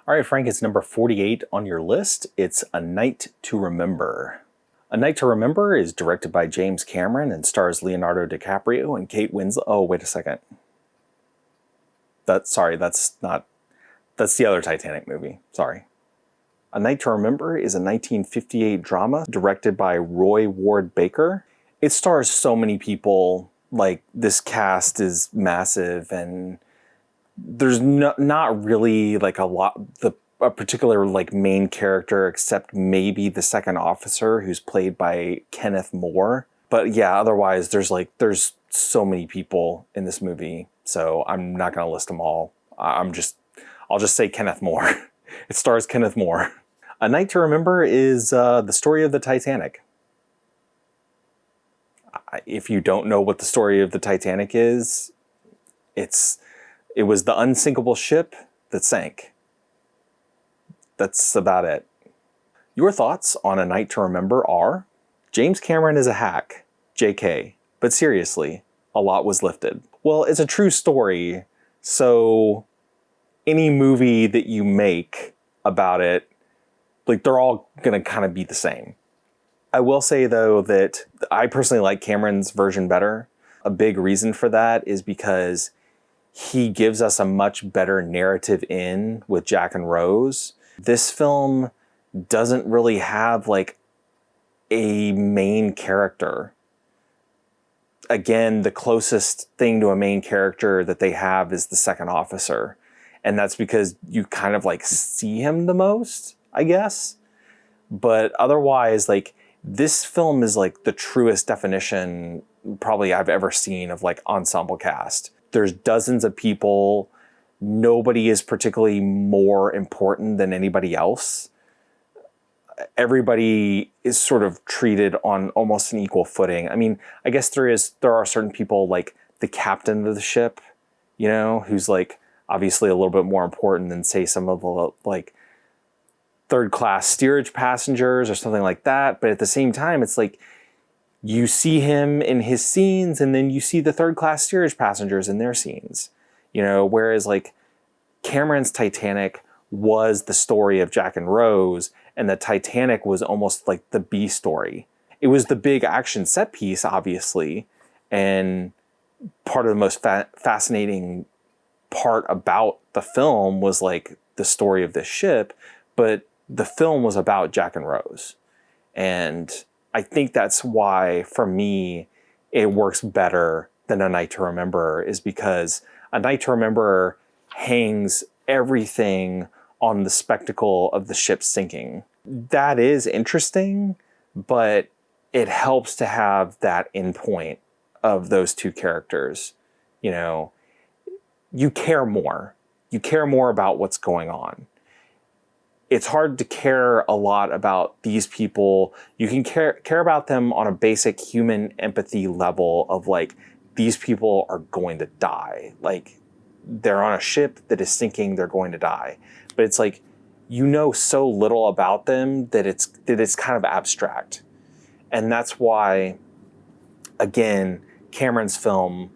All right, Frank, it's number 48 on your list. It's A Night to Remember. A Night to Remember is directed by James Cameron and stars Leonardo DiCaprio and Kate Winslet. Oh, wait a second. That's the other Titanic movie. Sorry. A Night to Remember is a 1958 drama directed by Roy Ward Baker. It stars so many people. Like, this cast is massive, and there's not really like a particular like main character except maybe the second officer, who's played by Kenneth More. But yeah, otherwise there's so many people in this movie, so I'm not going to list them all. I'll just say Kenneth More. It stars Kenneth More. A Night to Remember is the story of the Titanic. If you don't know what the story of the Titanic is, it was the unsinkable ship that sank. That's about it. Your thoughts on A Night to Remember are: James Cameron is a hack, JK, but seriously, a lot was lifted. Well, it's a true story, so any movie that you make about it, like, they're all gonna kind of be the same. I will say, though, that I personally like Cameron's version better. A big reason for that is because he gives us a much better narrative in with Jack and Rose. This film doesn't really have like a main character. Again, the closest thing to a main character that they have is the second officer. And that's because you kind of like see him the most, I guess. But otherwise, like, this film is like the truest definition probably I've ever seen of like ensemble cast. There's dozens of people. Nobody is particularly more important than anybody else. Everybody is sort of treated on almost an equal footing. I mean, I guess there are certain people, like the captain of the ship, who's like obviously a little bit more important than, say, some of the like third class steerage passengers or something like that. But at the same time, it's like, you see him in his scenes, and then you see the third class steerage passengers in their scenes, whereas like Cameron's Titanic was the story of Jack and Rose, and the Titanic was almost like the B story. It was the big action set piece, obviously, and part of the most fascinating part about the film was like the story of this ship, but the film was about Jack and Rose. And I think that's why, for me, it works better than A Night to Remember, is because A Night to Remember hangs everything on the spectacle of the ship sinking. That is interesting, but it helps to have that endpoint of those two characters. You care more. You care more about what's going on. It's hard to care a lot about these people. You can care about them on a basic human empathy level of like, these people are going to die. Like, they're on a ship that is sinking, they're going to die. But it's like, so little about them that it's kind of abstract. And that's why, again, Cameron's film,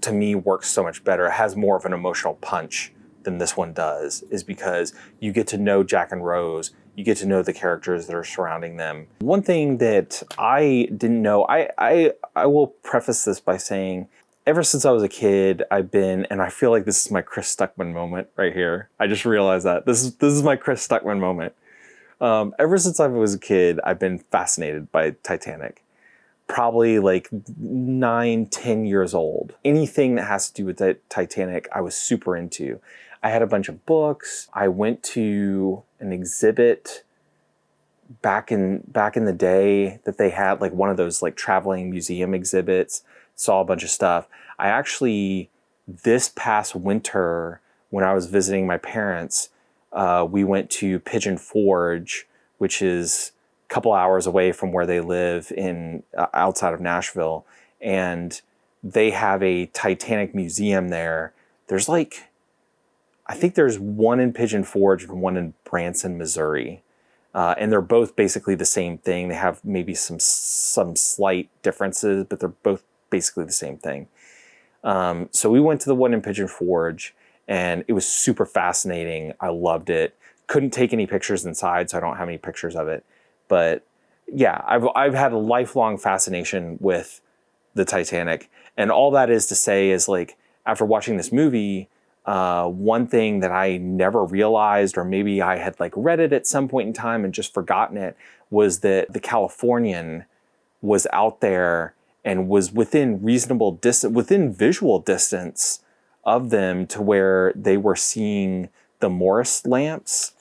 to me, works so much better. It has more of an emotional punch than this one does, is because you get to know Jack and Rose, you get to know the characters that are surrounding them. One thing that I didn't know, I will preface this by saying, ever since I was a kid, I've been, and I feel like this is my Chris Stuckman moment right here. I just realized that this is my Chris Stuckman moment. Ever since I was a kid, I've been fascinated by Titanic. Probably like 9-10 years old. Anything that has to do with the Titanic, I was super into. I had a bunch of books. I went to an exhibit back in the day that they had, like one of those like traveling museum exhibits. Saw a bunch of stuff. I actually, this past winter, when I was visiting my parents, we went to Pigeon Forge, which is a couple hours away from where they live in outside of Nashville, and they have a Titanic museum there. There's like, I think there's one in Pigeon Forge and one in Branson, Missouri. And they're both basically the same thing. They have maybe some slight differences, but they're both basically the same thing. So we went to the one in Pigeon Forge, and it was super fascinating. I loved it. Couldn't take any pictures inside, so I don't have any pictures of it. But yeah, I've had a lifelong fascination with the Titanic. And all that is to say is, like, after watching this movie, one thing that I never realized, or maybe I had like read it at some point in time and just forgotten it, was that the Californian was out there and was within reasonable distance, within visual distance of them, to where they were seeing the Morse lamps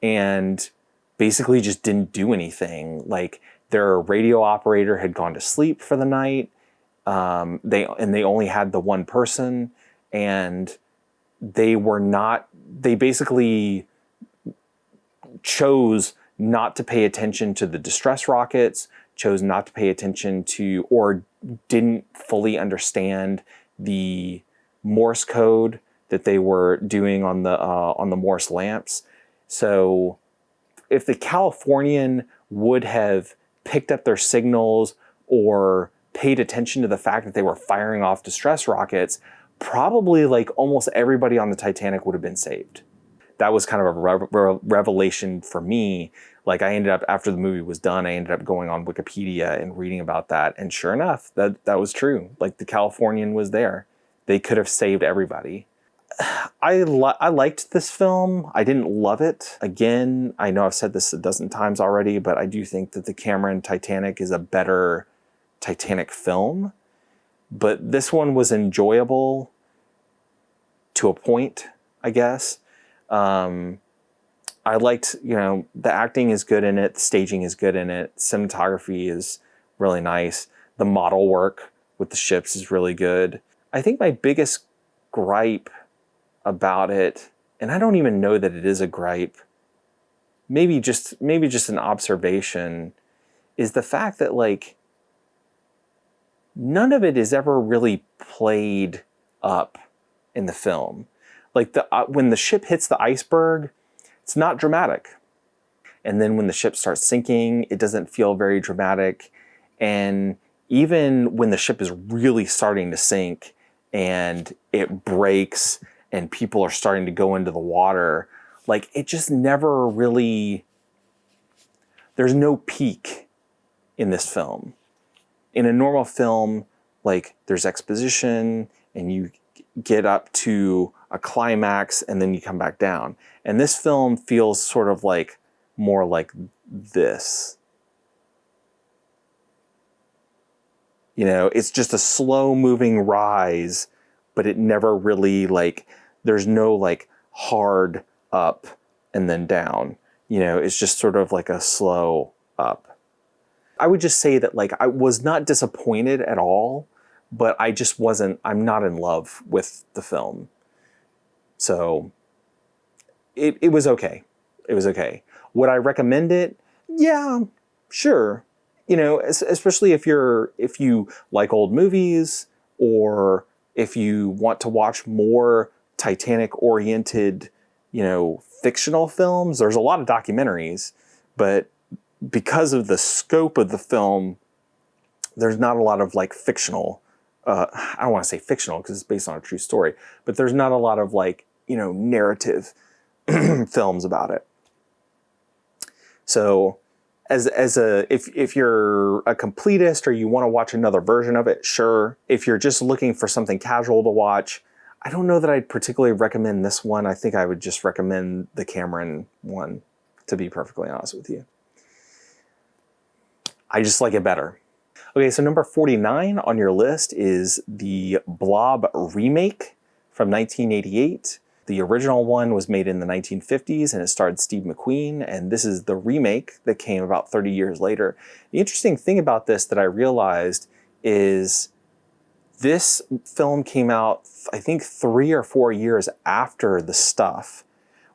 and basically just didn't do anything. Like, their radio operator had gone to sleep for the night. They only had the one person, and they basically chose not to pay attention to the distress rockets, chose not to pay attention to, or didn't fully understand the Morse code that they were doing on the Morse lamps. So if the Californian would have picked up their signals or paid attention to the fact that they were firing off distress rockets, probably like almost everybody on the Titanic would have been saved. That was kind of a revelation for me. Like, I ended up, after the movie was done, I ended up going on Wikipedia and reading about that. And sure enough, that was true. Like, the Californian was there. They could have saved everybody. I liked this film. I didn't love it. Again, I know I've said this a dozen times already, but I do think that the Cameron Titanic is a better Titanic film. But this one was enjoyable to a point, I guess. I liked, the acting is good in it. The staging is good in it. Cinematography is really nice. The model work with the ships is really good. I think my biggest gripe about it, and I don't even know that it is a gripe, maybe just an observation, is the fact that, like, none of it is ever really played up in the film. Like, when the ship hits the iceberg, it's not dramatic. And then when the ship starts sinking, it doesn't feel very dramatic. And even when the ship is really starting to sink and it breaks and people are starting to go into the water, like, it just never really, there's no peak in this film. In a normal film, like, there's exposition and you get up to a climax and then you come back down. And this film feels sort of like more like this. It's just a slow moving rise, but it never really, like, there's no like hard up and then down. It's just sort of like a slow up. I would just say that, like, I was not disappointed at all, but I'm not in love with the film. So it was okay. It was okay. Would I recommend it? Yeah, sure. Especially if you like old movies, or if you want to watch more Titanic-oriented, fictional films. There's a lot of documentaries, but because of the scope of the film, there's not a lot of, like, fictional, I don't want to say fictional because it's based on a true story, but there's not a lot of, like, narrative films about it. So if you're a completist or you want to watch another version of it, sure. If you're just looking for something casual to watch, I don't know that I'd particularly recommend this one. I think I would just recommend the Cameron one, to be perfectly honest with you. I just like it better. Okay, so number 49 on your list is the Blob remake from 1988. The original one was made in the 1950s and it starred Steve McQueen, and this is the remake that came about 30 years later. The interesting thing about this that I realized is this film came out, I think, 3 or 4 years after The Stuff,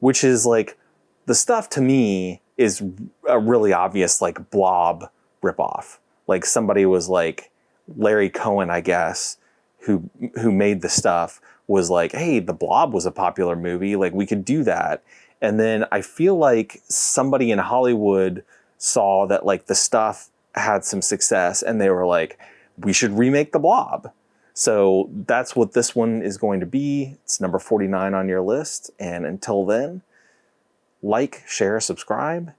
which is, like, The Stuff to me is a really obvious, like, Blob ripoff. Like, somebody was like, Larry Cohen, I guess, who made The Stuff, was like, hey, The Blob was a popular movie, like, we could do that. And then I feel like somebody in Hollywood saw that, like, The Stuff had some success and they were like, we should remake The Blob. So that's what this one is going to be. It's number 49 on your list. And until then, like, share, subscribe,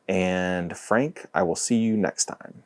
and Frank, I will see you next time.